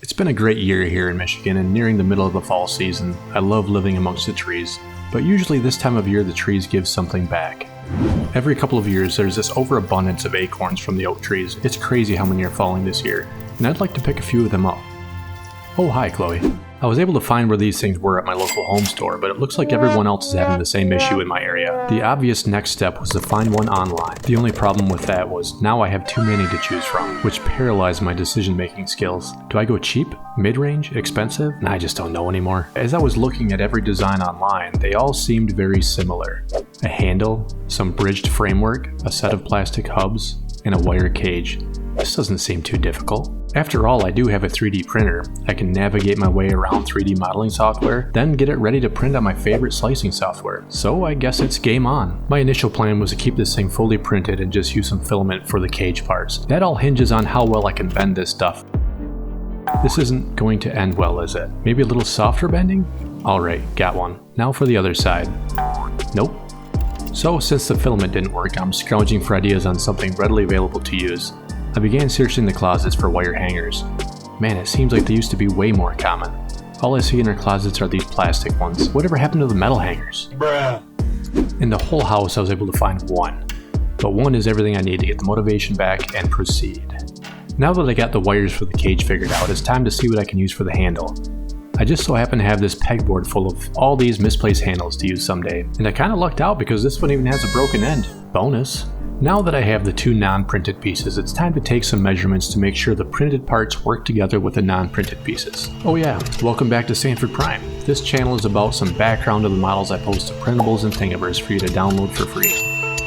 It's been a great year here in Michigan and nearing the middle of the fall season. I love living amongst the trees, but usually this time of year the trees give something back. Every couple of years there's this overabundance of acorns from the oak trees. It's crazy how many are falling this year, and I'd like to pick a few of them up. Oh hi Chloe. I was able to find where these things were at my local home store, but it looks like everyone else is having the same issue in my area. The obvious next step was to find one online. The only problem with that was now I have too many to choose from, which paralyzed my decision-making skills. Do I go cheap, mid-range, expensive? I just don't know anymore. As I was looking at every design online, they all seemed very similar. A handle, some bridged framework, a set of plastic hubs, and a wire cage. This doesn't seem too difficult. After all, I do have a 3D printer. I can navigate my way around 3D modeling software, then get it ready to print on my favorite slicing software. So I guess it's game on. My initial plan was to keep this thing fully printed and just use some filament for the cage parts. That all hinges on how well I can bend this stuff. This isn't going to end well, is it? Maybe a little softer bending? Alright, got one. Now for the other side. Nope. So since the filament didn't work, I'm scrounging for ideas on something readily available to use. I began searching the closets for wire hangers. Man, it seems like they used to be way more common. All I see in our closets are these plastic ones. Whatever happened to the metal hangers? Bruh. In the whole house I was able to find one. But one is everything I need to get the motivation back and proceed. Now that I got the wires for the cage figured out, it's time to see what I can use for the handle. I just so happen to have this pegboard full of all these misplaced handles to use someday. And I kinda lucked out because this one even has a broken end. Bonus. Now that I have the two non-printed pieces, it's time to take some measurements to make sure the printed parts work together with the non-printed pieces. Oh yeah, welcome back to Sanford Prime. This channel is about some background of the models I post to printables and thingables for you to download for free.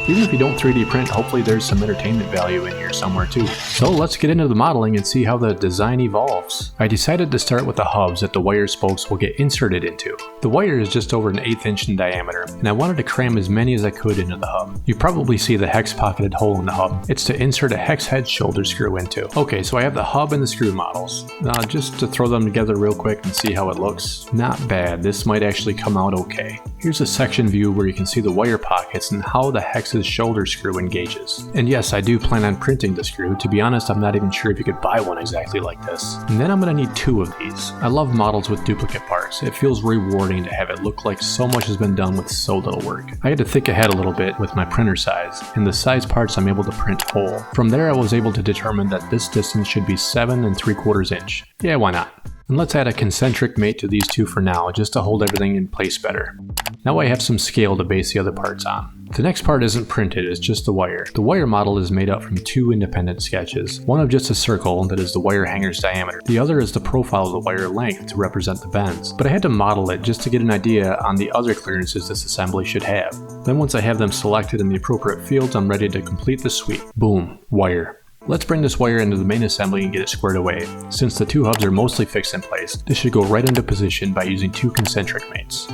Even if you don't 3D print, hopefully there's some entertainment value in here somewhere too. So let's get into the modeling and see how the design evolves. I decided to start with the hubs that the wire spokes will get inserted into. The wire is just over an 1/8 inch in diameter, and I wanted to cram as many as I could into the hub. You probably see the hex pocketed hole in the hub. It's to insert a hex head shoulder screw into. Okay, so I have the hub and the screw models. Just to throw them together real quick and see how it looks. Not bad, this might actually come out okay. Here's a section view where you can see the wire pockets and how the hex's shoulder screw engages. And yes, I do plan on printing the screw. To be honest, I'm not even sure if you could buy one exactly like this. And then I'm going to need 2 of these. I love models with duplicate parts. It feels rewarding to have it look like so much has been done with so little work. I had to think ahead a little bit with my printer size, and the size parts I'm able to print whole. From there I was able to determine that this distance should be 7 3/4 inch. Yeah, why not? And let's add a concentric mate to these two for now, just to hold everything in place better. Now I have some scale to base the other parts on. The next part isn't printed, it's just the wire. The wire model is made up from 2 independent sketches. One of just a circle that is the wire hanger's diameter. The other is the profile of the wire length to represent the bends. But I had to model it just to get an idea on the other clearances this assembly should have. Then once I have them selected in the appropriate fields, I'm ready to complete the sweep. Boom, wire. Let's bring this wire into the main assembly and get it squared away. Since the 2 hubs are mostly fixed in place, this should go right into position by using 2 concentric mates.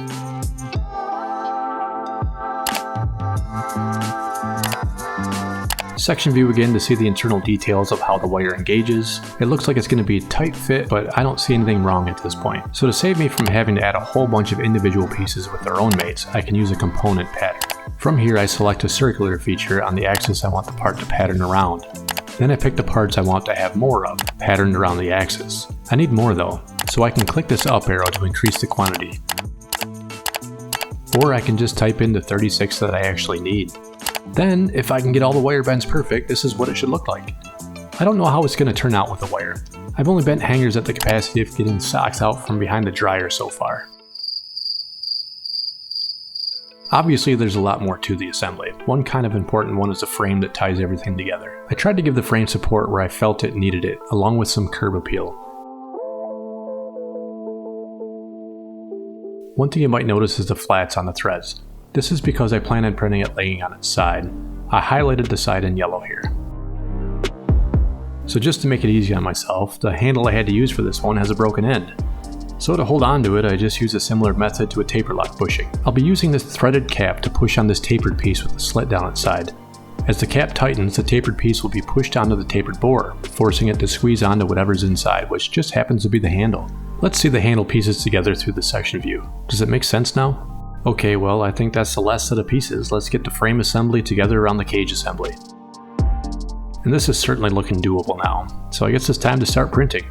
Section view again to see the internal details of how the wire engages. It looks like it's going to be a tight fit, but I don't see anything wrong at this point. So to save me from having to add a whole bunch of individual pieces with their own mates, I can use a component pattern. From here I select a circular feature on the axis I want the part to pattern around. Then I pick the parts I want to have more of, patterned around the axis. I need more though, so I can click this up arrow to increase the quantity. Or I can just type in the 36 that I actually need. Then, if I can get all the wire bends perfect, this is what it should look like. I don't know how it's going to turn out with the wire. I've only bent hangers at the capacity of getting socks out from behind the dryer so far. Obviously there's a lot more to the assembly. One kind of important one is the frame that ties everything together. I tried to give the frame support where I felt it needed it, along with some curb appeal. One thing you might notice is the flats on the threads. This is because I plan on printing it laying on its side. I highlighted the side in yellow here. So just to make it easy on myself, the handle I had to use for this one has a broken end. So to hold on to it, I just use a similar method to a taper lock bushing. I'll be using this threaded cap to push on this tapered piece with a slit down its side. As the cap tightens, the tapered piece will be pushed onto the tapered bore, forcing it to squeeze onto whatever's inside, which just happens to be the handle. Let's see the handle pieces together through the section view. Does it make sense now? Okay, well I think that's the last set of pieces. Let's get the frame assembly together around the cage assembly. And this is certainly looking doable now, so I guess it's time to start printing.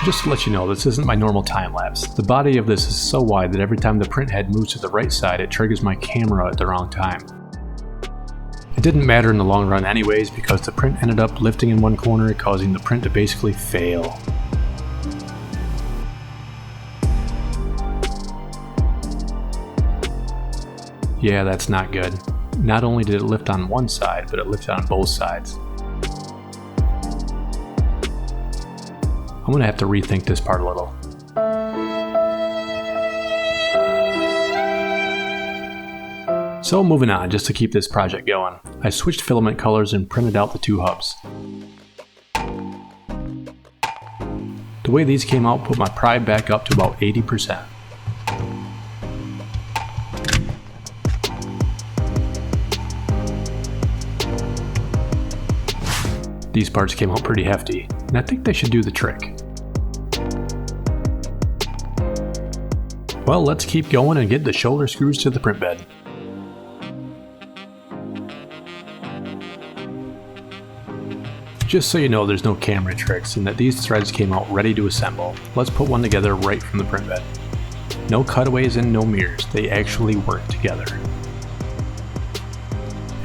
just to let you know, this isn't my normal time lapse. The body of this is so wide that every time the print head moves to the right side, it triggers my camera at the wrong time. It didn't matter in the long run anyways, because the print ended up lifting in one corner, causing the print to basically fail. Yeah, that's not good. Not only did it lift on one side, but it lifted on both sides. I'm gonna have to rethink this part a little. So moving on, just to keep this project going, I switched filament colors and printed out the two hubs. The way these came out put my pride back up to about 80%. These parts came out pretty hefty, and I think they should do the trick. Well, let's keep going and get the shoulder screws to the print bed. Just so you know, there's no camera tricks and that these threads came out ready to assemble. Let's put one together right from the print bed. No cutaways and no mirrors, they actually work together.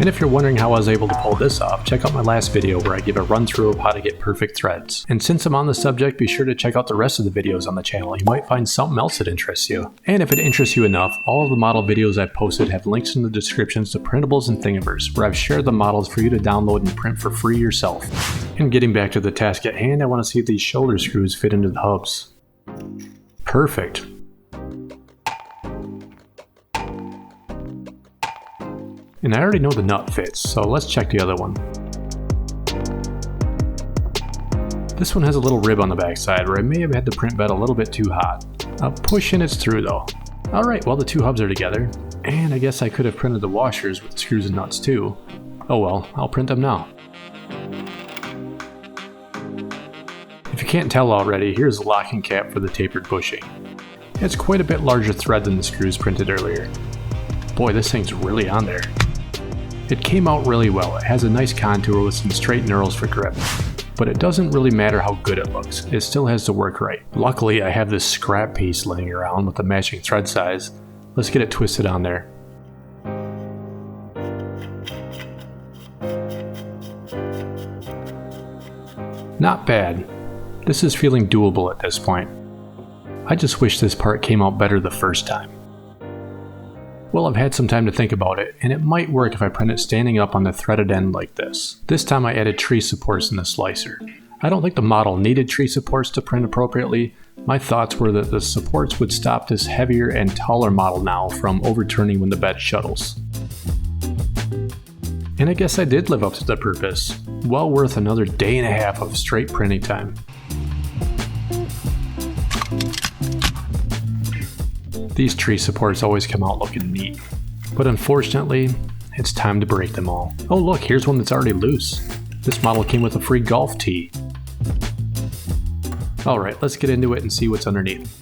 And if you're wondering how I was able to pull this off, check out my last video where I give a run through of how to get perfect threads. And since I'm on the subject, be sure to check out the rest of the videos on the channel. You might find something else that interests you. And if it interests you enough, all of the model videos I've posted have links in the descriptions to printables and thingiverse, where I've shared the models for you to download and print for free yourself. And getting back to the task at hand, I want to see if these shoulder screws fit into the hubs. Perfect. And I already know the nut fits, so let's check the other one. This one has a little rib on the backside where I may have had the print bed a little bit too hot. I'll push and it's through though. Alright, well the two hubs are together, and I guess I could have printed the washers with the screws and nuts too. Oh well, I'll print them now. If you can't tell already, here's the locking cap for the tapered bushing. It's quite a bit larger thread than the screws printed earlier. Boy, this thing's really on there. It came out really well. It has a nice contour with some straight knurls for grip. But it doesn't really matter how good it looks, it still has to work right. Luckily, I have this scrap piece laying around with the matching thread size. Let's get it twisted on there. Not bad. This is feeling doable at this point. I just wish this part came out better the first time. Well, I've had some time to think about it, and it might work if I print it standing up on the threaded end like this. This time I added tree supports in the slicer. I don't think the model needed tree supports to print appropriately. My thoughts were that the supports would stop this heavier and taller model now from overturning when the bed shuttles. And I guess I did live up to the purpose. Well worth another day and a half of straight printing time. These tree supports always come out looking neat, but unfortunately, it's time to break them all. Oh look, here's one that's already loose. This model came with a free golf tee. Alright, let's get into it and see what's underneath.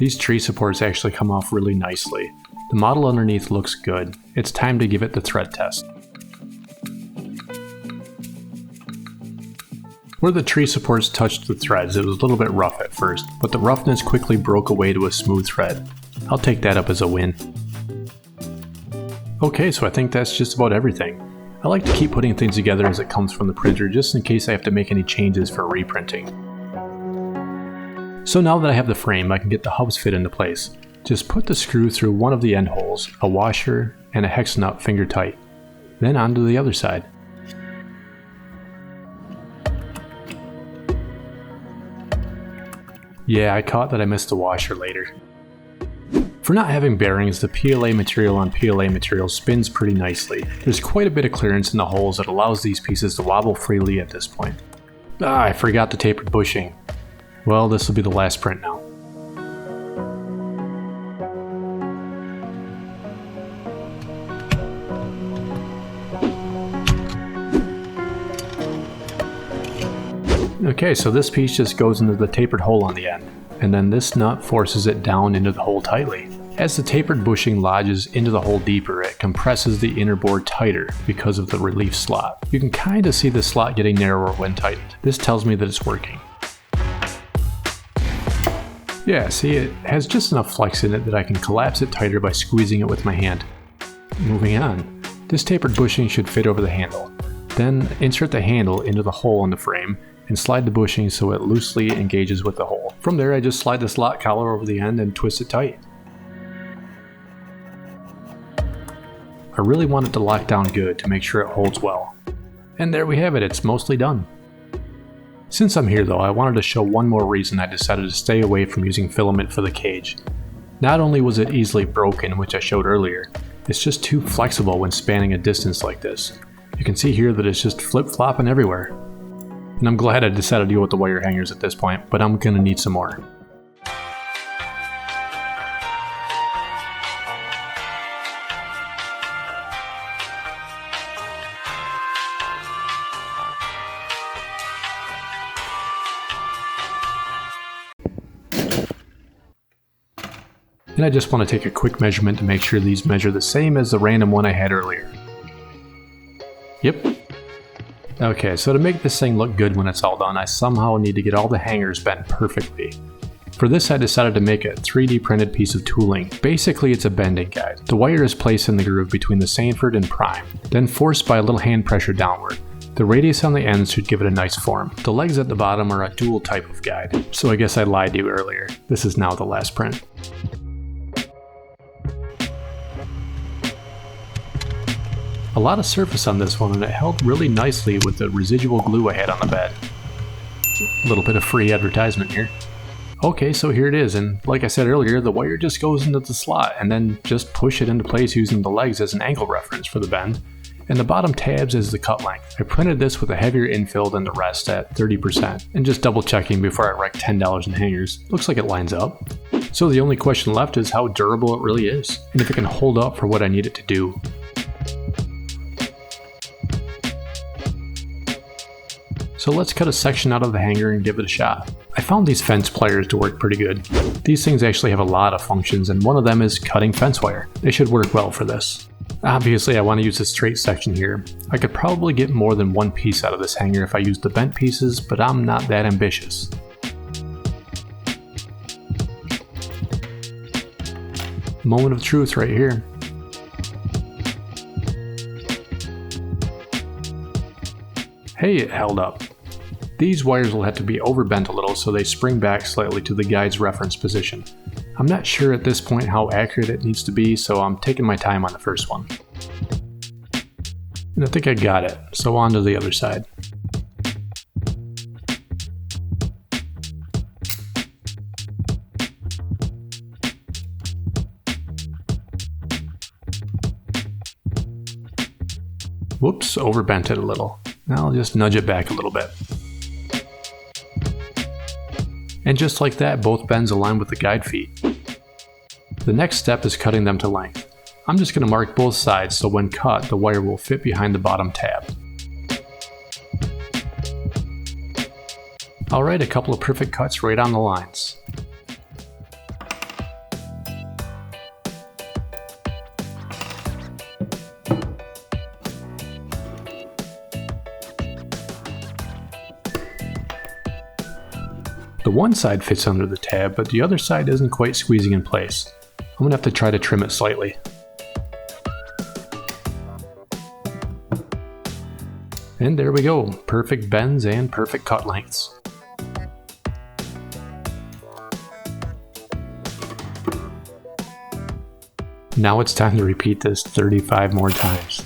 These tree supports actually come off really nicely. The model underneath looks good. It's time to give it the thread test. Where the tree supports touched the threads, it was a little bit rough at first, but the roughness quickly broke away to a smooth thread. I'll take that up as a win. Okay, so I think that's just about everything. I like to keep putting things together as it comes from the printer just in case I have to make any changes for reprinting. So now that I have the frame, I can get the hubs fit into place. Just put the screw through one of the end holes, a washer, and a hex nut finger tight. Then onto the other side. Yeah, I caught that I missed the washer later. For not having bearings, the PLA material on PLA material spins pretty nicely. There's quite a bit of clearance in the holes that allows these pieces to wobble freely at this point. I forgot the tapered bushing. Well, this will be the last print now. Okay, so this piece just goes into the tapered hole on the end, and then this nut forces it down into the hole tightly. As the tapered bushing lodges into the hole deeper, it compresses the inner board tighter because of the relief slot. You can kind of see the slot getting narrower when tightened. This tells me that it's working. Yeah, see, it has just enough flex in it that I can collapse it tighter by squeezing it with my hand. Moving on. This tapered bushing should fit over the handle. Then insert the handle into the hole in the frame and slide the bushing so it loosely engages with the hole. From there, I just slide the slot collar over the end and twist it tight. I really want it to lock down good to make sure it holds well. And there we have it, it's mostly done. Since I'm here though, I wanted to show one more reason I decided to stay away from using filament for the cage. Not only was it easily broken, which I showed earlier, it's just too flexible when spanning a distance like this. You can see here that it's just flip-flopping everywhere. And I'm glad I decided to go with the wire hangers at this point, but I'm gonna need some more. And I just want to take a quick measurement to make sure these measure the same as the random one I had earlier. Yep. Okay, so to make this thing look good when it's all done, I somehow need to get all the hangers bent perfectly. For this, I decided to make a 3D printed piece of tooling. Basically, it's a bending guide. The wire is placed in the groove between the Sanford and prime, then forced by a little hand pressure downward. The radius on the ends should give it a nice form. The legs at the bottom are a dual type of guide, so I guess I lied to you earlier. This is now the last print. A lot of surface on this one, and it held really nicely with the residual glue I had on the bed. A little bit of free advertisement here. Okay, so here it is, and like I said earlier, the wire just goes into the slot and then just push it into place using the legs as an angle reference for the bend, and the bottom tabs is the cut length. I printed this with a heavier infill than the rest at 30%, and just double checking before I wreck $10 in hangers. Looks like it lines up. So the only question left is how durable it really is, and if it can hold up for what I need it to do. So let's cut a section out of the hanger and give it a shot. I found these fence pliers to work pretty good. These things actually have a lot of functions, and one of them is cutting fence wire. They should work well for this. Obviously I want to use a straight section here. I could probably get more than one piece out of this hanger if I used the bent pieces, but I'm not that ambitious. Moment of truth right here. Hey, it held up. These wires will have to be overbent a little so they spring back slightly to the guide's reference position. I'm not sure at this point how accurate it needs to be, so I'm taking my time on the first one. And I think I got it, so on to the other side. Whoops, overbent it a little. Now I'll just nudge it back a little bit. And just like that, both bends align with the guide feet. The next step is cutting them to length. I'm just going to mark both sides so when cut, the wire will fit behind the bottom tab. Alright, a couple of perfect cuts right on the lines. The one side fits under the tab, but the other side isn't quite squeezing in place. I'm going to have to try to trim it slightly. And there we go, perfect bends and perfect cut lengths. Now it's time to repeat this 35 more times.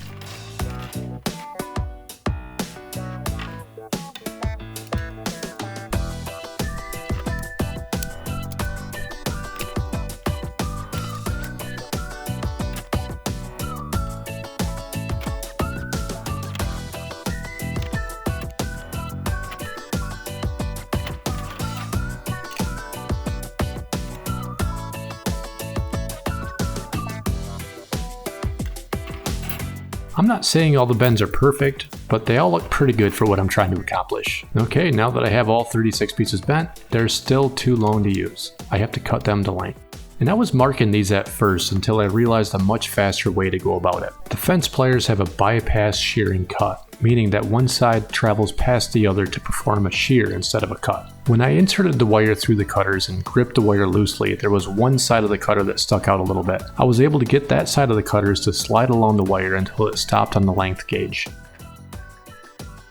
I'm not saying all the bends are perfect, but they all look pretty good for what I'm trying to accomplish. Okay, now that I have all 36 pieces bent, they're still too long to use. I have to cut them to length. And I was marking these at first until I realized a much faster way to go about it. The fence pliers have a bypass shearing cut, meaning that one side travels past the other to perform a shear instead of a cut. When I inserted the wire through the cutters and gripped the wire loosely, there was one side of the cutter that stuck out a little bit. I was able to get that side of the cutters to slide along the wire until it stopped on the length gauge.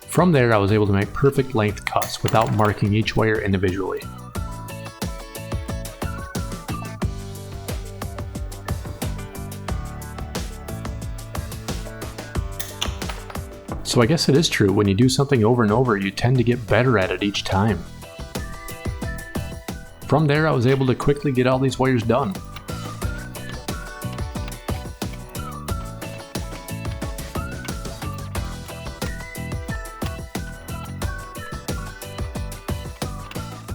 From there, I was able to make perfect length cuts without marking each wire individually. So I guess it is true, when you do something over and over, you tend to get better at it each time. From there, I was able to quickly get all these wires done.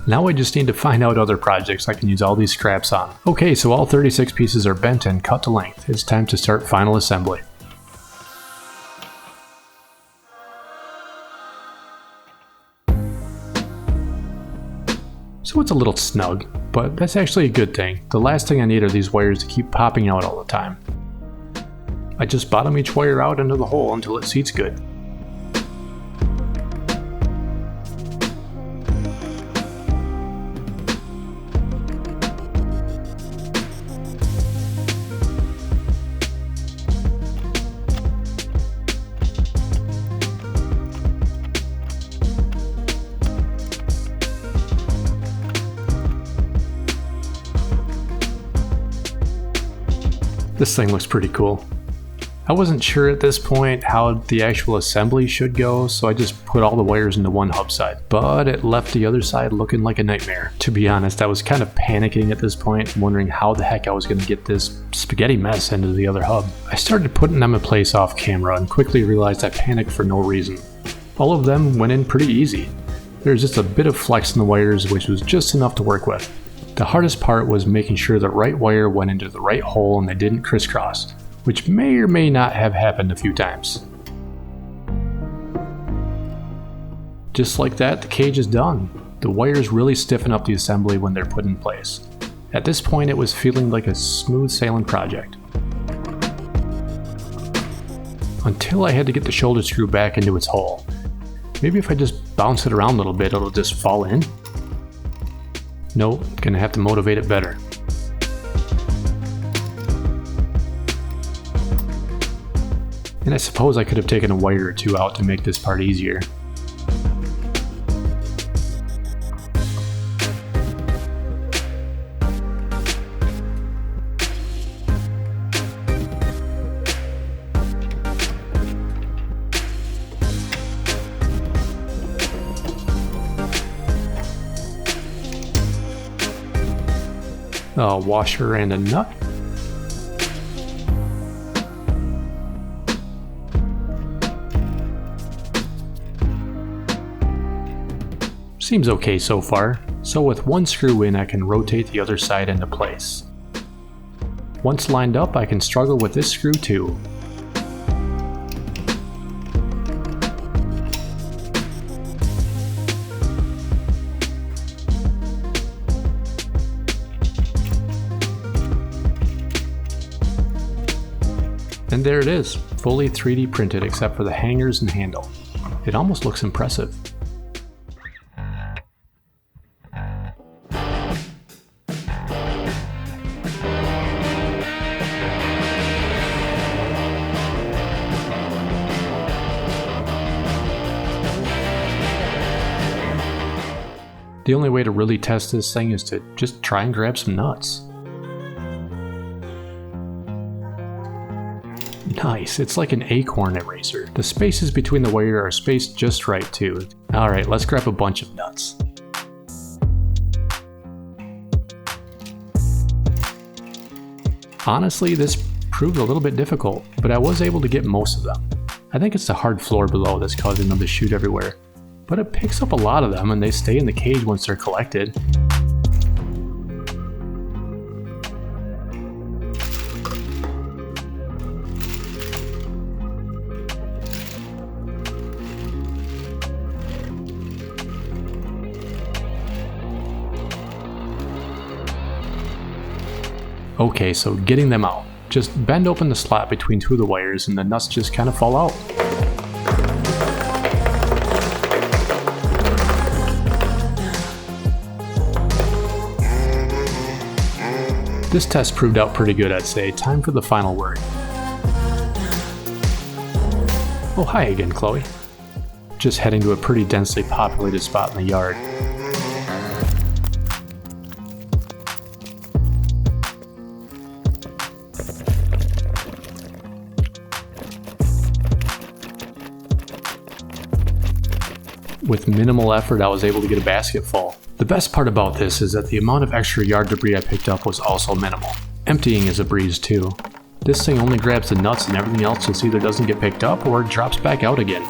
Now I just need to find out other projects I can use all these scraps on. Okay, so all 36 pieces are bent and cut to length. It's time to start final assembly. So it's a little snug, but that's actually a good thing. The last thing I need are these wires to keep popping out all the time. I just bottom each wire out into the hole until it seats good. This thing looks pretty cool. I wasn't sure at this point how the actual assembly should go, so I just put all the wires into one hub side, but it left the other side looking like a nightmare. To be honest, I was kind of panicking at this point, wondering how the heck I was going to get this spaghetti mess into the other hub. I started putting them in place off camera and quickly realized I panicked for no reason. All of them went in pretty easy. There was just a bit of flex in the wires, which was just enough to work with. The hardest part was making sure the right wire went into the right hole and they didn't crisscross, which may or may not have happened a few times. Just like that, the cage is done. The wires really stiffen up the assembly when they're put in place. At this point, it was feeling like a smooth sailing project. Until I had to get the shoulder screw back into its hole. Maybe if I just bounce it around a little bit, it'll just fall in? Nope, gonna have to motivate it better. And I suppose I could have taken a wire or two out to make this part easier. A washer and a nut. Seems okay so far, so with one screw in I can rotate the other side into place. Once lined up, I can struggle with this screw too. And there it is, fully 3D printed except for the hangers and handle. It almost looks impressive. The only way to really test this thing is to just try and grab some nuts. Nice, it's like an acorn eraser. The spaces between the wire are spaced just right too. Alright, let's grab a bunch of nuts. Honestly, this proved a little bit difficult, but I was able to get most of them. I think it's the hard floor below that's causing them to shoot everywhere. But it picks up a lot of them and they stay in the cage once they're collected. Okay, so getting them out. Just bend open the slot between two of the wires and the nuts just kind of fall out. This test proved out pretty good, I'd say. Time for the final word. Oh, hi again, Chloe. Just heading to a pretty densely populated spot in the yard. With minimal effort, I was able to get a basket full. The best part about this is that the amount of extra yard debris I picked up was also minimal. Emptying is a breeze too. This thing only grabs the nuts and everything else just either doesn't get picked up or drops back out again.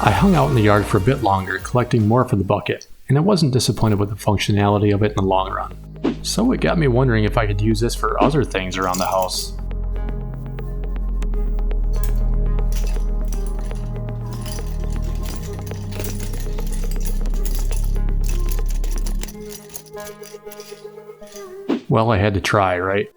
I hung out in the yard for a bit longer, collecting more for the bucket, and I wasn't disappointed with the functionality of it in the long run. So it got me wondering if I could use this for other things around the house. Well, I had to try, right?